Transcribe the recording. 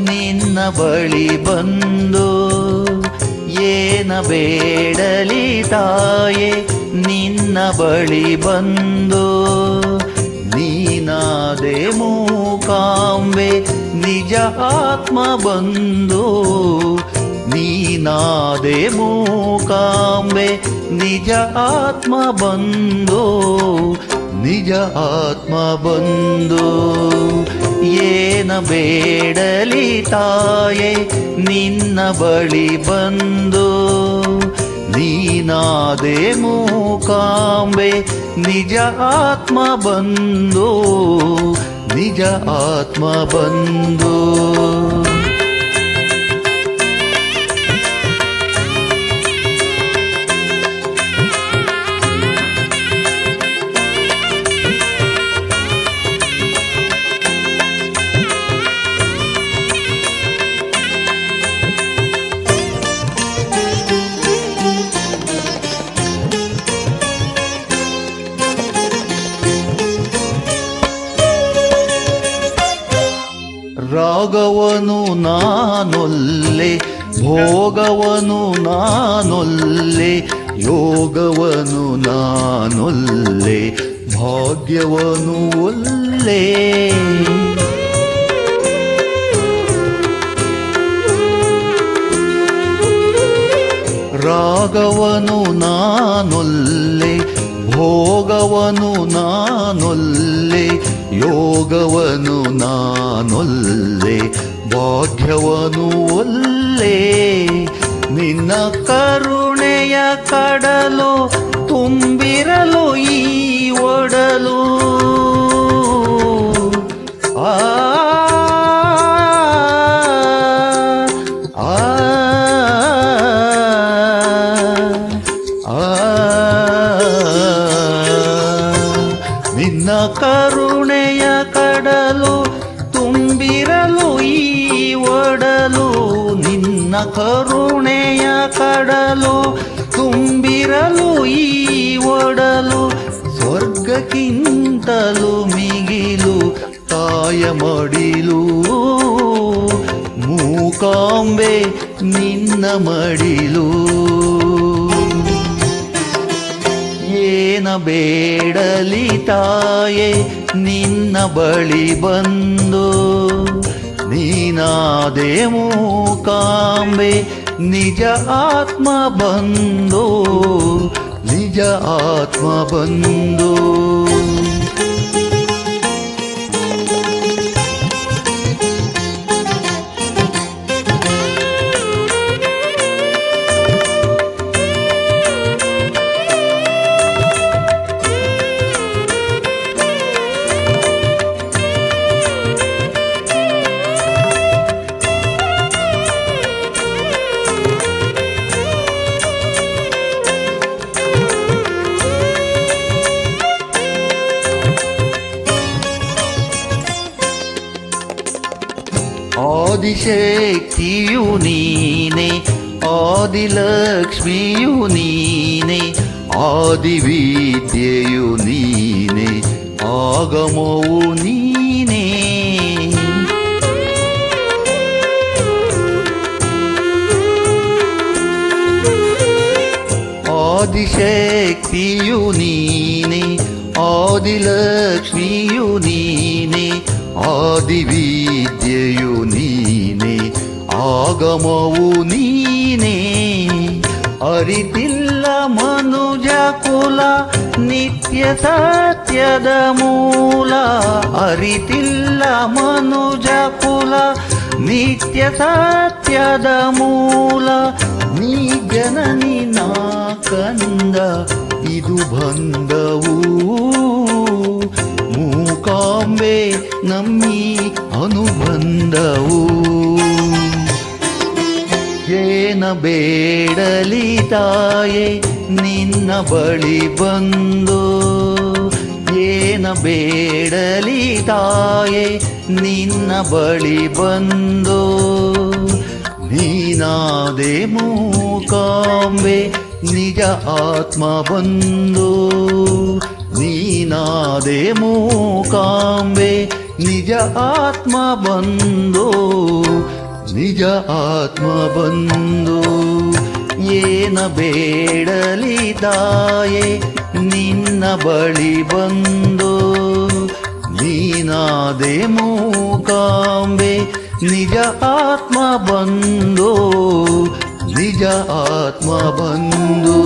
ನಿನ್ನ ಬಳಿ ಬಂದು ಏನ ಬೇಡಲಿ ತಾಯೆ ನಿನ್ನ ಬಳಿ ಬಂದು ನೀನಾದೆ ಮೂಕಾಂಬೆ ನಿಜ ಆತ್ಮ ಬಂದು ನೀನಾದೆ ಮೂಕಾಂಬೆ ನಿಜ ಆತ್ಮ ಬಂದು ನಿಜ ಆತ್ಮ ಬಂದು ಏನ ಬೇಡಲಿ ತಾಯೆ ನಿನ್ನ ಬಳಿ ಬಂದು ನೀನಾದೆ ಮೂಕಾಂಬೆ ನಿಜ ಆತ್ಮ ಬಂದು ನಿಜ ಆತ್ಮ ಬಂದು ರಾಗವನು ನಾನೊಲ್ಲೆ ಭೋಗವನು ನಾನೊಲ್ಲೆ ಯೋಗವನು ನಾನೊಲ್ಲೆ ಭಾಗ್ಯವನು ಒಲ್ಲೆ ರಾಗವನು ನಾನೊಲ್ಲೆ ಭೋಗವನು ನಾನೊಲ್ಲೆ ಯೋಗವನು ನಾನೊಲ್ಲೆ ಭಾಗ್ಯವನು ಒಲ್ಲೆ ನಿನ್ನ ಕರುಣೆಯ ಕಡಲು ತುಂಬಿರಲು ಈ ಒಡಲು ಆ ನಿನ್ನ ಕರುಣೆಯ ಕಡಲು ತುಂಬಿರಲು ಈ ಒಡಲು ನಿನ್ನ ಕರುಣೆಯ ಕಡಲು ತುಂಬಿರಲು ಈ ಒಡಲು ಸ್ವರ್ಗಕ್ಕಿಂತಲೂ ಮಿಗಿಲು ತಾಯ ಮಡಿಲು ಮೂಕಾಂಬೆ ನಿನ್ನ ಮಡಿಲು ಏನ ಬೇಡಲಿ ತಾಯೆ ನಿನ್ನ ಬಳಿ ಬಂದು ನೀನಾದೆ ಮೂಕಾಂಬೆ ನಿಜ ಆತ್ಮ ಬಂದು ನಿಜ ಆತ್ಮ ಬಂದು ಆದಿಶಕ್ತಿಯು ನೀನೆ ಆದಿಲಕ್ಷ್ಮಿಯು ನೀನೆ ಆದಿವಿದ್ಯೆಯು ನೀನೆ ಆಗಮವು ನೀನೆ ಆದಿಶಕ್ತಿಯು ನೀನೆ ಆದಿಲಕ್ಷ್ಮಿಯು ನೀನೆ ಆದಿವಿದ್ಯೆಯು ನೀನೆ ಆಗಮವು ನೀನೆ ಅರಿತಿಲ್ಲ ಮನುಜ ಕುಲ ನಿತ್ಯ ಸತ್ಯದ ಮೂಲ ಅರಿತಿಲ್ಲ ಮನುಜ ಕುಲ ನಿತ್ಯ ಸತ್ಯದ ಮೂಲ ನೀ ಜನನಿ ನಾ ಕಂದ ಇದು ಬಂದವು ಮೂಕಾಂಬೆ ನಮ್ಮಿ ಅನುಬಂಧವು ಏನ ಬೇಡಲಿ ತಾಯೆ ನಿನ್ನ ಬಳಿ ಬಂದು ಏನ ಬೇಡಲಿ ತಾಯೆ ನಿನ್ನ ಬಳಿ ಬಂದು ನೀನಾದೆ ಮೂಕಾಂಬೆ ನಿಜ ಆತ್ಮ ಬಂದು ನೀನಾದೆ ಮೂಕಾಂಬೆ ನಿಜ ಆತ್ಮ ಬಂದು ನಿಜ ಆತ್ಮ ಬಂದು ಏನ ಬೇಡಲಿ ತಾಯೆ ನಿನ್ನ ಬಳಿ ಬಂದು ನೀನಾದೆ ಮೂಕಾಂಬೆ ನಿಜ ಆತ್ಮ ಬಂದು ನಿಜ ಆತ್ಮ ಬಂದು